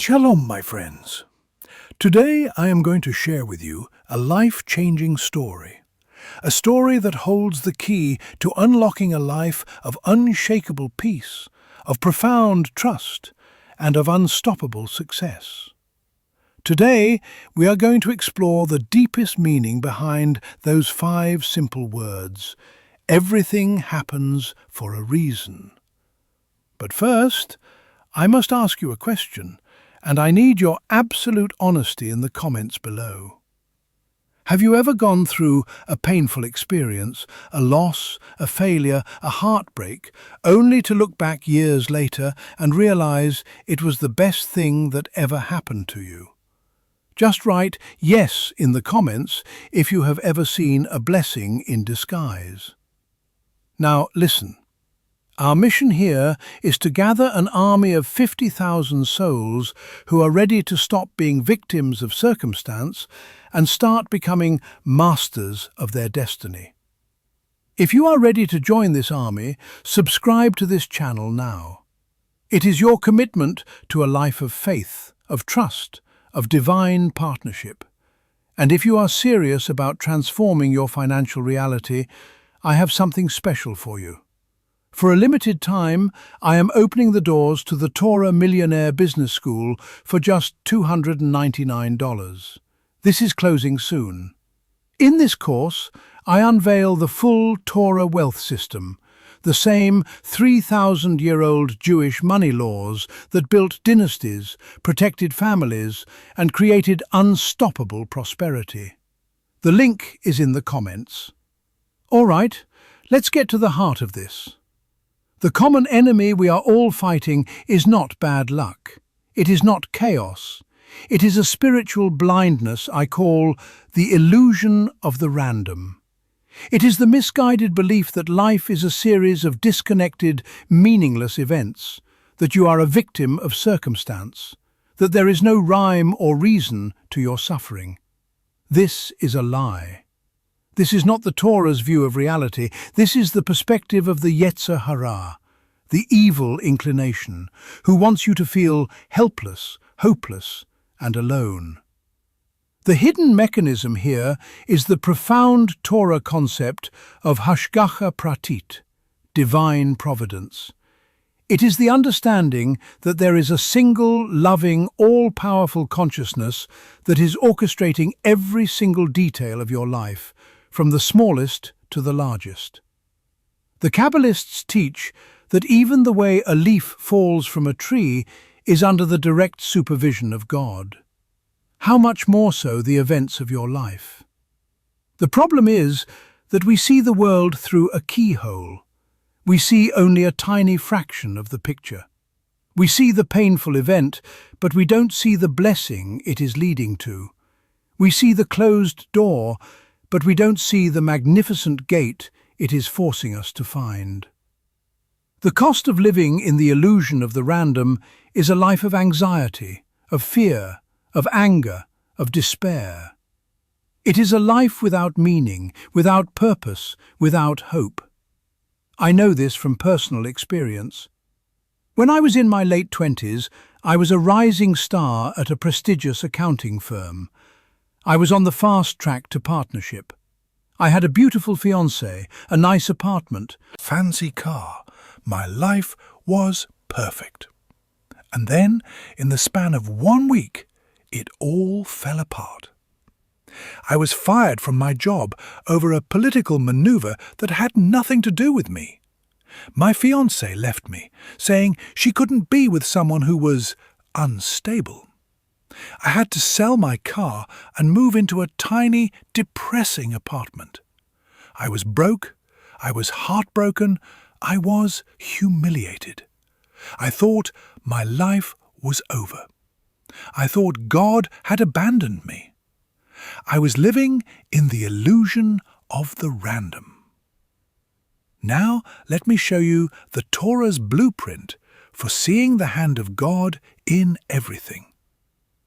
Shalom, my friends. Today I am going to share with you a life-changing story. A story that holds the key to unlocking a life of unshakable peace, of profound trust, and of unstoppable success. Today we are going to explore the deepest meaning behind those 5 simple words. Everything happens for a reason. But first, I must ask you a question, and I need your absolute honesty in the comments below. Have you ever gone through a painful experience, a loss, a failure, a heartbreak, only to look back years later and realize it was the best thing that ever happened to you? Just write yes in the comments if you have ever seen a blessing in disguise. Now listen. Our mission here is to gather an army of 50,000 souls who are ready to stop being victims of circumstance and start becoming masters of their destiny. If you are ready to join this army, subscribe to this channel now. It is your commitment to a life of faith, of trust, of divine partnership. And if you are serious about transforming your financial reality, I have something special for you. For a limited time, I am opening the doors to the Torah Millionaire Business School for just $299. This is closing soon. In this course, I unveil the full Torah wealth system, the same 3,000-year-old Jewish money laws that built dynasties, protected families, and created unstoppable prosperity. The link is in the comments. All right, let's get to the heart of this. The common enemy we are all fighting is not bad luck. It is not chaos. It is a spiritual blindness I call the illusion of the random. It is the misguided belief that life is a series of disconnected, meaningless events, that you are a victim of circumstance, that there is no rhyme or reason to your suffering. This is a lie. This is not the Torah's view of reality. This is the perspective of the Yetzer Hara, the evil inclination, who wants you to feel helpless, hopeless, and alone. The hidden mechanism here is the profound Torah concept of Hashgacha Pratit, divine providence. It is the understanding that there is a single, loving, all-powerful consciousness that is orchestrating every single detail of your life, from the smallest to the largest. The Kabbalists teach that even the way a leaf falls from a tree is under the direct supervision of God. How much more so the events of your life? The problem is that we see the world through a keyhole. We see only a tiny fraction of the picture. We see the painful event, but we don't see the blessing it is leading to. We see the closed door, but we don't see the magnificent gate it is forcing us to find. The cost of living in the illusion of the random is a life of anxiety, of fear, of anger, of despair. It is a life without meaning, without purpose, without hope. I know this from personal experience. When I was in my late 20s, I was a rising star at a prestigious accounting firm. I was on the fast track to partnership. I had a beautiful fiancée, a nice apartment, fancy car. My life was perfect. And then, in the span of 1 week, it all fell apart. I was fired from my job over a political maneuver that had nothing to do with me. My fiancée left me, saying she couldn't be with someone who was unstable. I had to sell my car and move into a tiny, depressing apartment. I was broke, I was heartbroken, I was humiliated. I thought my life was over. I thought God had abandoned me. I was living in the illusion of the random. Now let me show you the Torah's blueprint for seeing the hand of God in everything.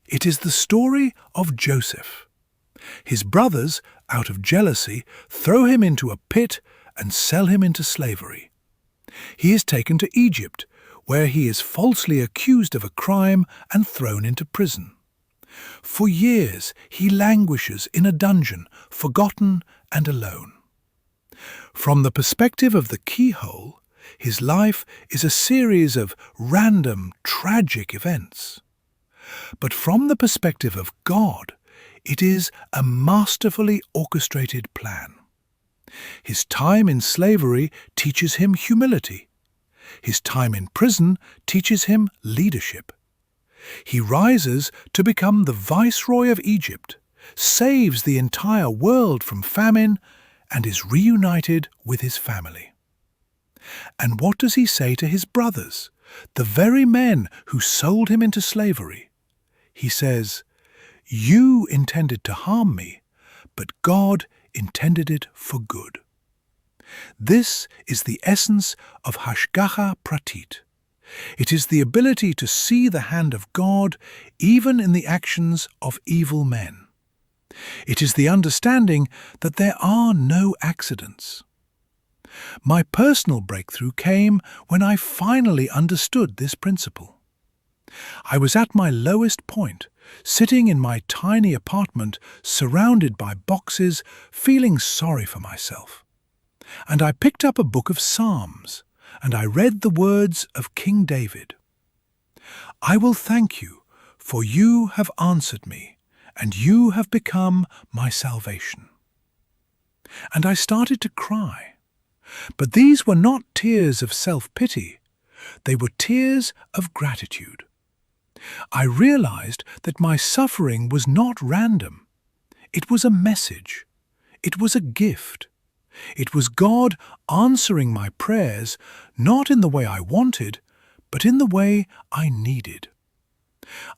It is the story of Joseph. His brothers, out of jealousy, throw him into a pit and sell him into slavery. He is taken to Egypt, where he is falsely accused of a crime and thrown into prison. For years he languishes in a dungeon, forgotten and alone. From the perspective of the keyhole, his life is a series of random, tragic events. But from the perspective of God, it is a masterfully orchestrated plan. His time in slavery teaches him humility. His time in prison teaches him leadership. He rises to become the viceroy of Egypt, saves the entire world from famine, and is reunited with his family. And what does he say to his brothers, the very men who sold him into slavery? He says, "You intended to harm me, but God intended it for good." This is the essence of Hashgacha Pratit. It is the ability to see the hand of God even in the actions of evil men. It is the understanding that there are no accidents. My personal breakthrough came when I finally understood this principle. I was at my lowest point, sitting in my tiny apartment surrounded by boxes, feeling sorry for myself. And I picked up a book of Psalms, and I read the words of King David. "I will thank you, for you have answered me, and you have become my salvation." And I started to cry. But these were not tears of self-pity. They were tears of gratitude. I realized that my suffering was not random. It was a message. It was a gift. It was God answering my prayers, not in the way I wanted, but in the way I needed.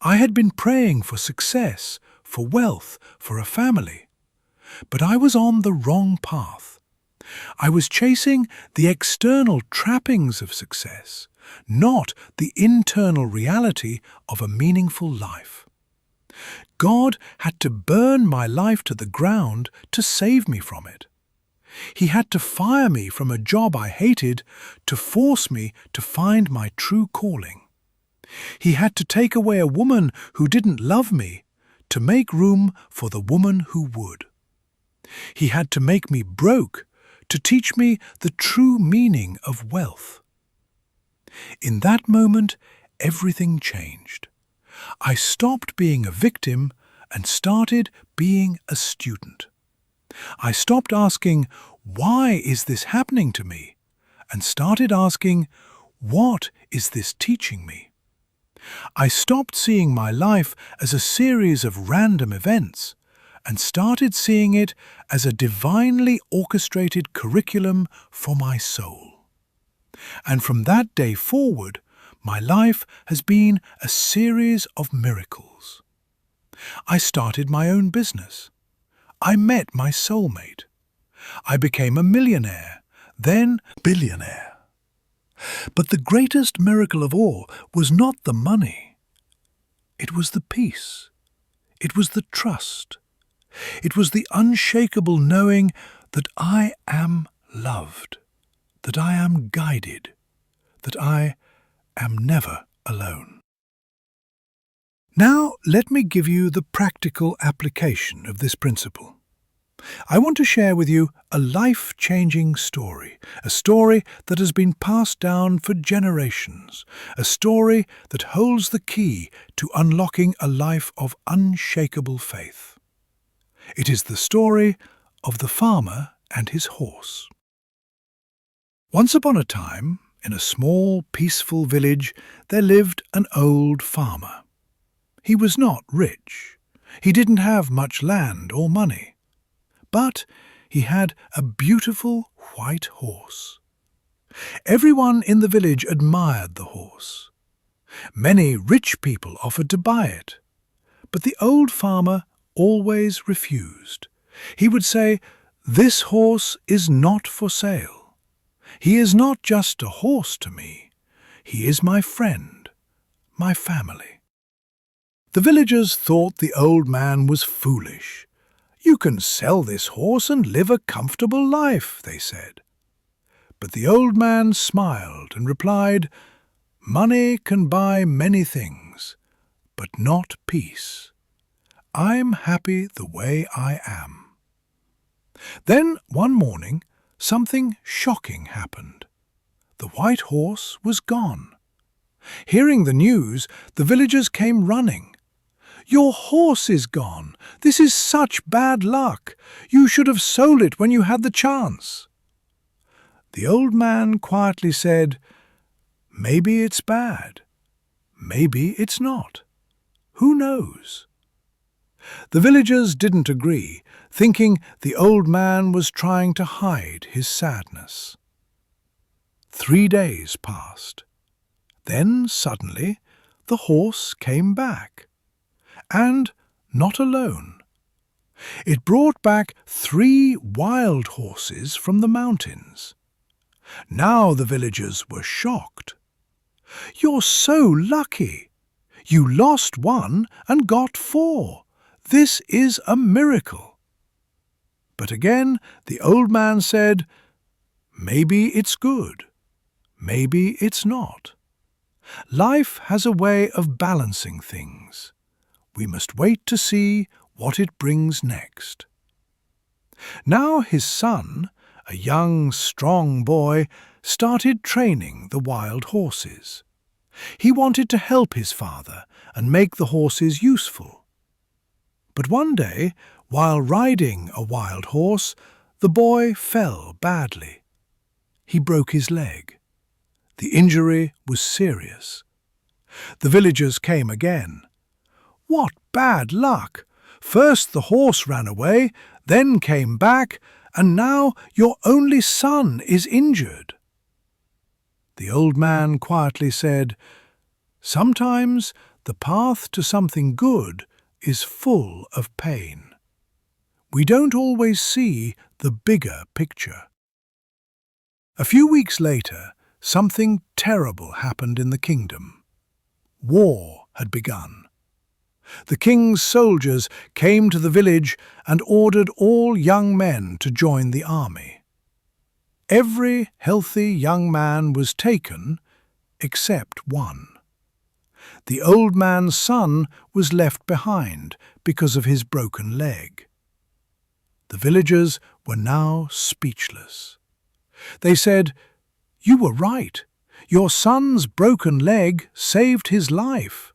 I had been praying for success, for wealth, for a family. But I was on the wrong path. I was chasing the external trappings of success, not the internal reality of a meaningful life. God had to burn my life to the ground to save me from it. He had to fire me from a job I hated to force me to find my true calling. He had to take away a woman who didn't love me to make room for the woman who would. He had to make me broke to teach me the true meaning of wealth. In that moment, everything changed. I stopped being a victim and started being a student. I stopped asking, "Why is this happening to me?" and started asking, "What is this teaching me?" I stopped seeing my life as a series of random events and started seeing it as a divinely orchestrated curriculum for my soul. And from that day forward, my life has been a series of miracles. I started my own business. I met my soulmate. I became a millionaire, then billionaire. But the greatest miracle of all was not the money. It was the peace. It was the trust. It was the unshakable knowing that I am loved, that I am guided, that I am never alone. Now let me give you the practical application of this principle. I want to share with you a life-changing story, a story that has been passed down for generations, a story that holds the key to unlocking a life of unshakable faith. It is the story of the farmer and his horse. Once upon a time, in a small, peaceful village, there lived an old farmer. He was not rich. He didn't have much land or money. But he had a beautiful white horse. Everyone in the village admired the horse. Many rich people offered to buy it. But the old farmer always refused. He would say, "This horse is not for sale. He is not just a horse to me. He is my friend, my family." The villagers thought the old man was foolish. "You can sell this horse and live a comfortable life," they said. But the old man smiled and replied, Money can buy many things, but not peace. I'm happy the way I am. Then, one morning, something shocking happened. The white horse was gone. Hearing the news, the villagers came running. "Your horse is gone! This is such bad luck! You should have sold it when you had the chance." The old man quietly said, "Maybe it's bad. Maybe it's not. Who knows?" The villagers didn't agree, thinking the old man was trying to hide his sadness. 3 days passed. Then, suddenly, the horse came back. And not alone. It brought back 3 wild horses from the mountains. Now the villagers were shocked. "You're so lucky! You lost 1 and got 4. This is a miracle." But again the old man said, "Maybe it's good. Maybe it's not. Life has a way of balancing things. We must wait to see what it brings next." Now his son, a young, strong boy, started training the wild horses. He wanted to help his father and make the horses useful. But one day, while riding a wild horse, the boy fell badly. He broke his leg. The injury was serious. The villagers came again. "What bad luck! First the horse ran away, then came back, and now your only son is injured." The old man quietly said, "Sometimes the path to something good is full of pain. We don't always see the bigger picture." A few weeks later, something terrible happened in the kingdom. War had begun. The king's soldiers came to the village and ordered all young men to join the army. Every healthy young man was taken, except 1. The old man's son was left behind because of his broken leg. The villagers were now speechless. They said, "You were right. Your son's broken leg saved his life.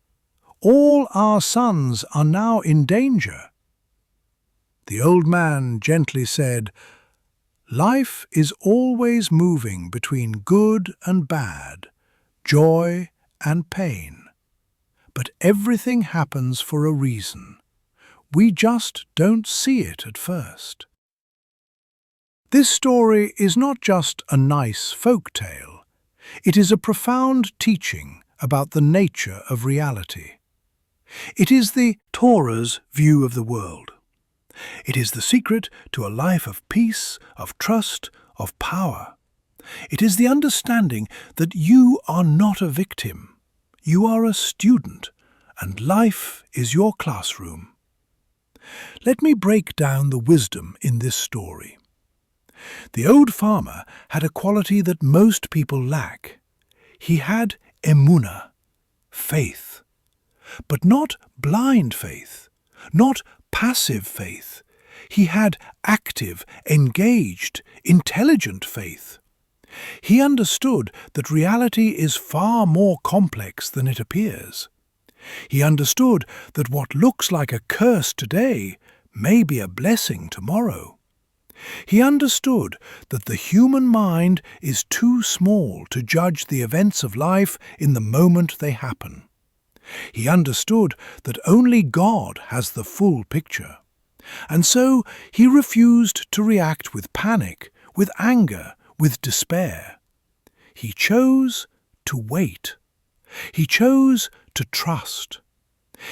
All our sons are now in danger." The old man gently said, "Life is always moving between good and bad, joy and pain. But everything happens for a reason. We just don't see it at first." This story is not just a nice folk tale. It is a profound teaching about the nature of reality. It is the Torah's view of the world. It is the secret to a life of peace, of trust, of power. It is the understanding that you are not a victim. You are a student, and life is your classroom. Let me break down the wisdom in this story. The old farmer had a quality that most people lack. He had emunah, faith. But not blind faith, not passive faith. He had active, engaged, intelligent faith. He understood that reality is far more complex than it appears. He understood that what looks like a curse today may be a blessing tomorrow. He understood that the human mind is too small to judge the events of life in the moment they happen. He understood that only God has the full picture. And so he refused to react with panic, with anger, with despair. He chose to wait. He chose to trust.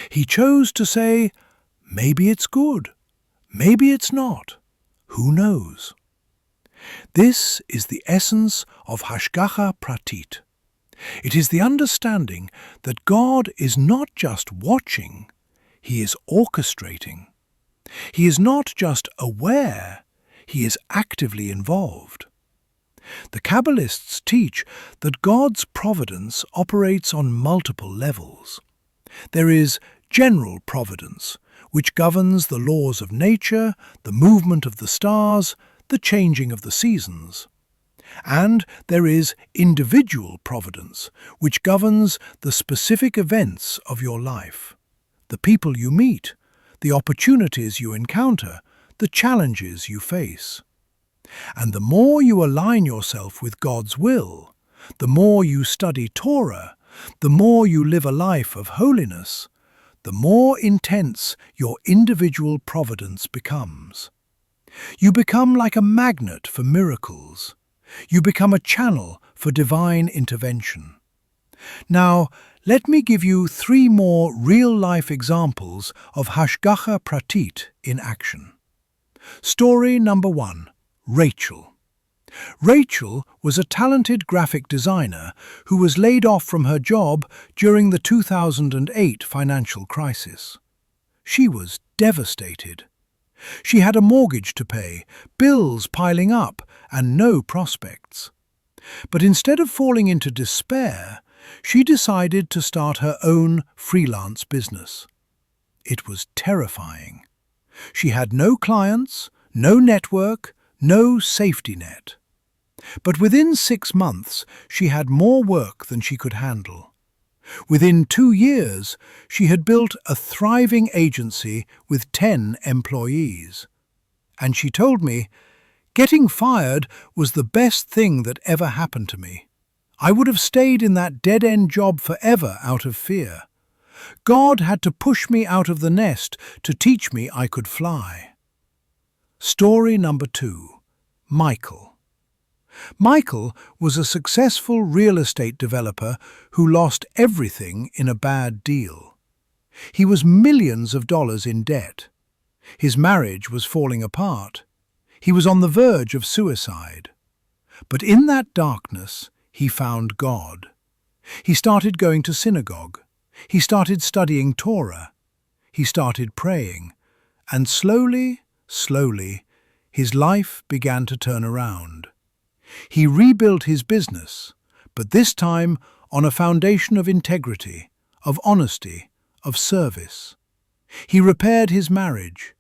He chose to say, "Maybe it's good. Maybe it's not. Who knows?" This is the essence of Hashgacha Pratit. It is the understanding that God is not just watching, He is orchestrating. He is not just aware, He is actively involved. The Kabbalists teach that God's providence operates on multiple levels. There is general providence, which governs the laws of nature, the movement of the stars, the changing of the seasons. And there is individual providence, which governs the specific events of your life, the people you meet, the opportunities you encounter, the challenges you face. And the more you align yourself with God's will, the more you study Torah, the more you live a life of holiness, the more intense your individual providence becomes. You become like a magnet for miracles. You become a channel for divine intervention. Now, let me give you 3 more real-life examples of Hashgacha Pratit in action. Story number 1. Rachel. Rachel was a talented graphic designer who was laid off from her job during the 2008 financial crisis. She was devastated. She had a mortgage to pay, bills piling up, and no prospects. But instead of falling into despair, she decided to start her own freelance business. It was terrifying. She had no clients, no network, no safety net. But within 6 months, she had more work than she could handle. Within 2 years, she had built a thriving agency with 10 employees. And she told me, "Getting fired was the best thing that ever happened to me. I would have stayed in that dead-end job forever out of fear. God had to push me out of the nest to teach me I could fly." Story number 2. Michael. Michael was a successful real estate developer who lost everything in a bad deal. He was millions of dollars in debt. His marriage was falling apart. He was on the verge of suicide. But in that darkness, he found God. He started going to synagogue. He started studying Torah. He started praying. And slowly, his life began to turn around. He rebuilt his business, but this time on a foundation of integrity, of honesty, of service. He repaired his marriage.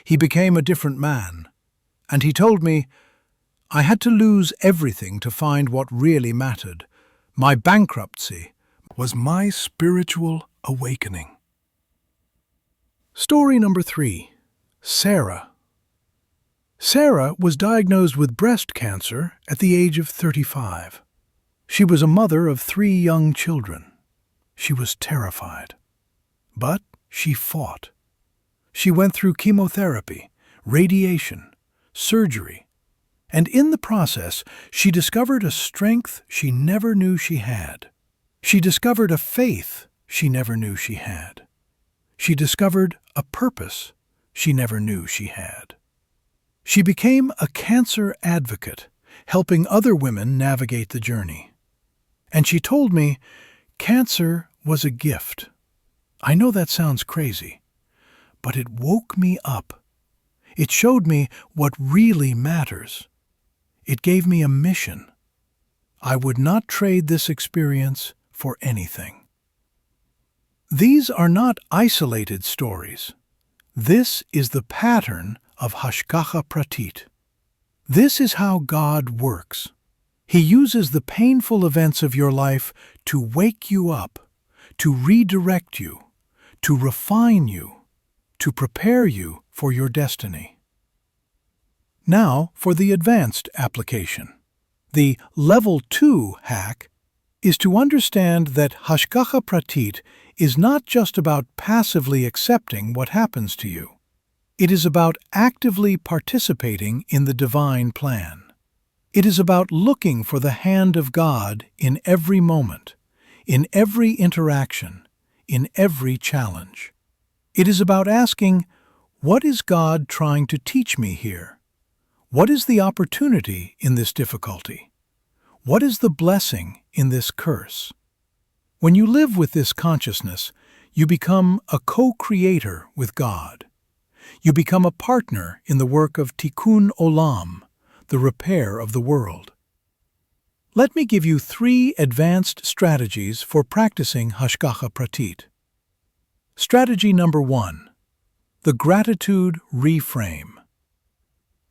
He became a different man. And he told me, "I had to lose everything to find what really mattered. My bankruptcy was my spiritual awakening." Story number 3. Sarah. Sarah was diagnosed with breast cancer at the age of 35. She was a mother of 3 young children. She was terrified. But she fought. She went through chemotherapy, radiation, surgery, and in the process, she discovered a strength she never knew she had. She discovered a faith she never knew she had. She discovered a purpose she never knew she had. She became a cancer advocate, helping other women navigate the journey. And she told me, cancer was a gift. I know that sounds crazy, but it woke me up. It showed me what really matters. It gave me a mission. I would not trade this experience for anything. These are not isolated stories. This is the pattern of Hashgacha Pratit. This is how God works. He uses the painful events of your life to wake you up, to redirect you, to refine you, to prepare you for your destiny. Now for the advanced application. The Level 2 hack is to understand that Hashgacha Pratit is not just about passively accepting what happens to you. It is about actively participating in the divine plan. It is about looking for the hand of God in every moment, in every interaction, in every challenge. It is about asking, what is God trying to teach me here? What is the opportunity in this difficulty? What is the blessing in this curse? When you live with this consciousness, you become a co-creator with God. You become a partner in the work of Tikkun Olam, the repair of the world. Let me give you 3 advanced strategies for practicing Hashgacha Pratit. Strategy number 1. The gratitude reframe.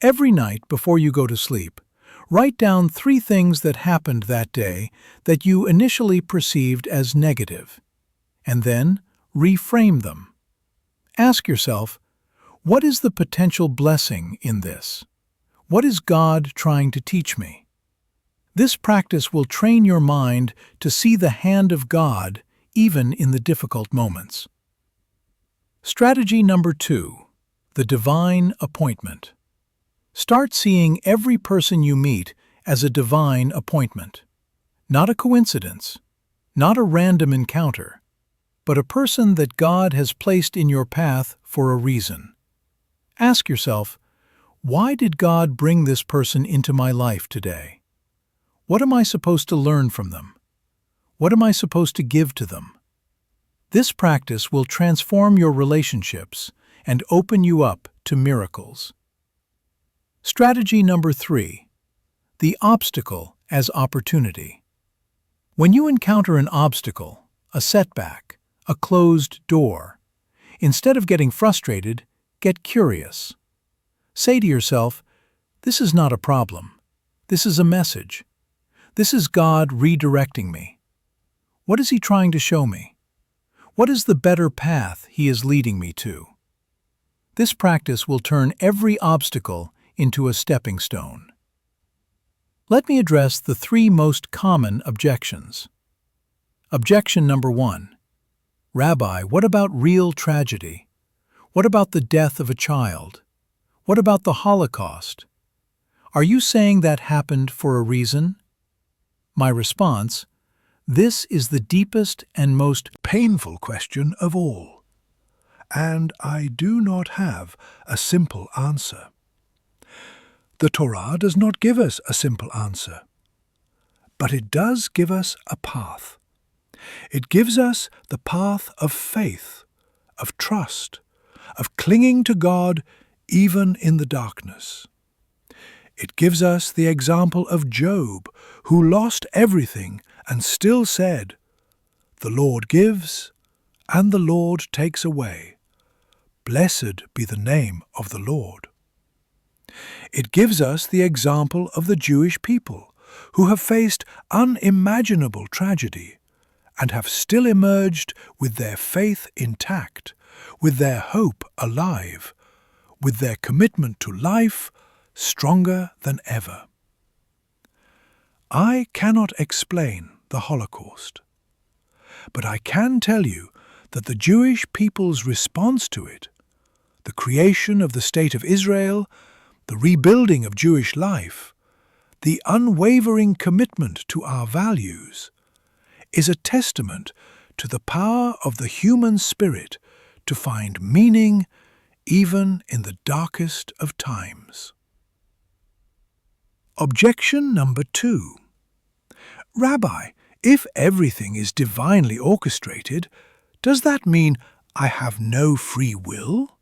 Every night before you go to sleep, write down 3 things that happened that day that you initially perceived as negative, and then reframe them. Ask yourself, what is the potential blessing in this? What is God trying to teach me? This practice will train your mind to see the hand of God even in the difficult moments. Strategy number 2. The divine appointment. Start seeing every person you meet as a divine appointment. Not a coincidence, not a random encounter, but a person that God has placed in your path for a reason. Ask yourself, why did God bring this person into my life today? What am I supposed to learn from them? What am I supposed to give to them? This practice will transform your relationships and open you up to miracles. Strategy number 3. The obstacle as opportunity. When you encounter an obstacle, a setback, a closed door, instead of getting frustrated, get curious. Say to yourself, this is not a problem. This is a message. This is God redirecting me. What is He trying to show me? What is the better path He is leading me to? This practice will turn every obstacle into a stepping stone. Let me address the 3 most common objections. Objection number 1. Rabbi, what about real tragedy? What about the death of a child? What about the Holocaust? Are you saying that happened for a reason? My response, this is the deepest and most Painful question of all, and I do not have a simple answer. The Torah does not give us a simple answer, but it does give us a path. It gives us the path of faith, of trust, of clinging to God even in the darkness. It gives us the example of Job, who lost everything and still said, "The Lord gives, and the Lord takes away. Blessed be the name of the Lord." It gives us the example of the Jewish people, who have faced unimaginable tragedy and have still emerged with their faith intact, with their hope alive, with their commitment to life stronger than ever. I cannot explain the Holocaust, but I can tell you that the Jewish people's response to it, the creation of the State of Israel, the rebuilding of Jewish life, the unwavering commitment to our values, is a testament to the power of the human spirit to find meaning even in the darkest of times. Objection number 2. Rabbi, if everything is divinely orchestrated, does that mean I have no free will?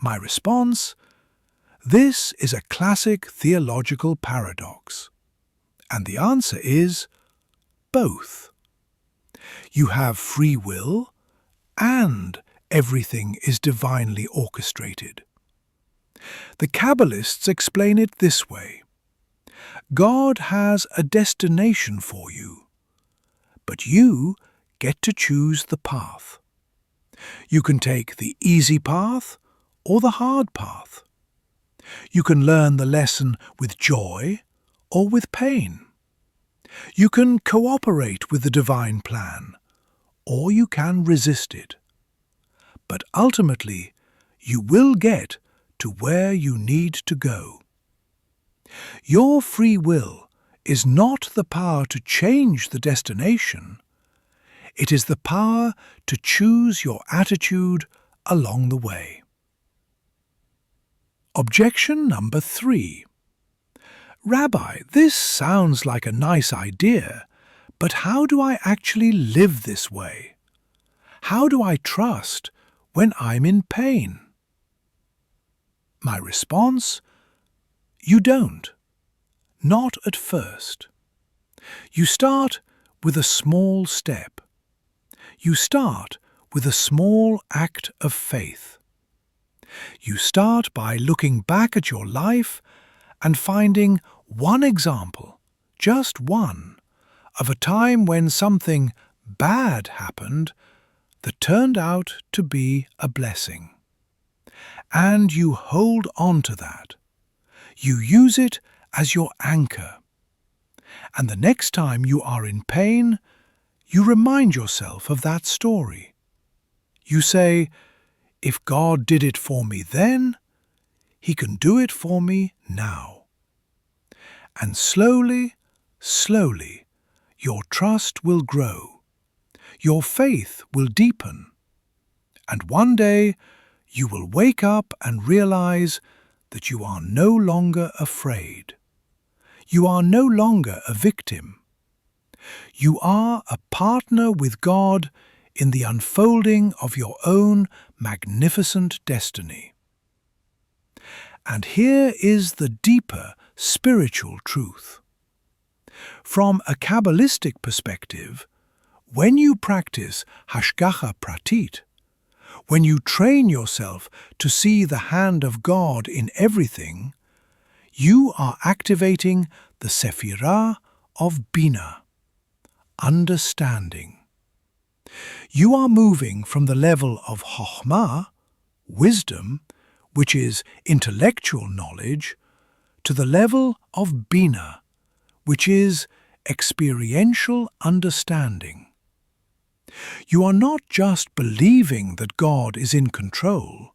My response, this is a classic theological paradox. And the answer is both. You have free will and everything is divinely orchestrated. The Kabbalists explain it this way. God has a destination for you, but you get to choose the path. You can take the easy path or the hard path. You can learn the lesson with joy or with pain. You can cooperate with the divine plan, or you can resist it. But ultimately, you will get to where you need to go. Your free will is not the power to change the destination. It is the power to choose your attitude along the way. Objection number 3. Rabbi, this sounds like a nice idea, but how do I actually live this way? How do I trust when I'm in pain? My response, you don't. not at first. You start with a small step. You start with a small act of faith. You start by looking back at your life and finding one example, just one, of a time when something bad happened that turned out to be a blessing. And you hold on to that. You use it as your anchor. And the next time you are in pain, you remind yourself of that story. You say, if God did it for me then, He can do it for me now. And slowly, slowly, your trust will grow. Your faith will deepen. And one day, you will wake up and realize that you are no longer afraid. You are no longer a victim. You are a partner with God in the unfolding of your own magnificent destiny. And here is the deeper spiritual truth. From a Kabbalistic perspective, when you practice hashgacha pratit, when you train yourself to see the hand of God in everything, you are activating the sephirah of Bina, understanding. You are moving from the level of chokhmah, wisdom, which is intellectual knowledge, to the level of Bina, which is experiential understanding. You are not just believing that God is in control.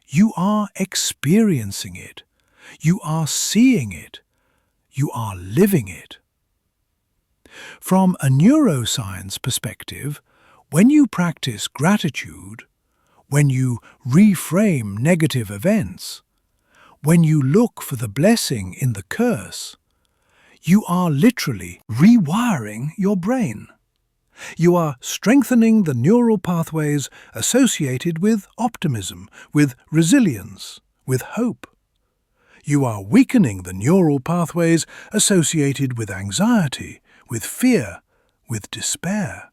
You are experiencing it. You are seeing it. You are living it. From a neuroscience perspective, when you practice gratitude, when you reframe negative events, when you look for the blessing in the curse, you are literally rewiring your brain. You are strengthening the neural pathways associated with optimism, with resilience, with hope. You are weakening the neural pathways associated with anxiety, with fear, with despair.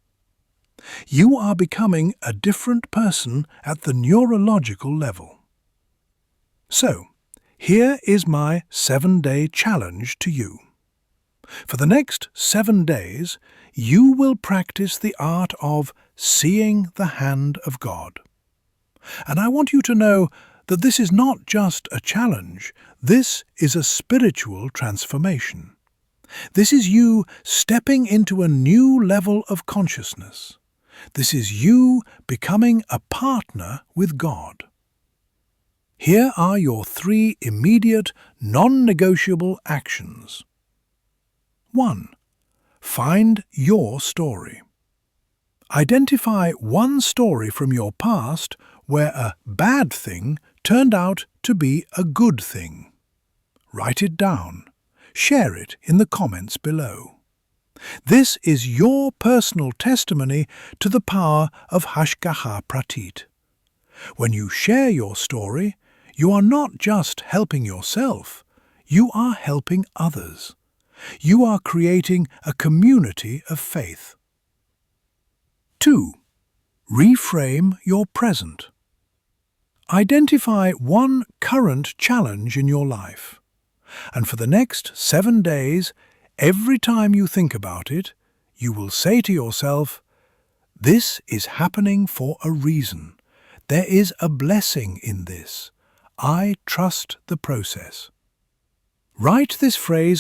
You are becoming a different person at the neurological level. So, here is my 7-day challenge to you. For the next 7 days, you will practice the art of seeing the hand of God. And I want you to know that this is not just a challenge, this is a spiritual transformation. This is you stepping into a new level of consciousness. This is you becoming a partner with God. Here are your 3 immediate, non-negotiable actions. 1. Find your story. Identify one story from your past where a bad thing turned out to be a good thing. Write it down. Share it in the comments below. This is your personal testimony to the power of hashgacha pratit. When you share your story, you are not just helping yourself, you are helping others. You are creating a community of faith. 2. Reframe your present. Identify one current challenge in your life, and for the next 7 days, every time you think about it, you will say to yourself, "This is happening for a reason. There is a blessing in this. I trust the process." Write this phrase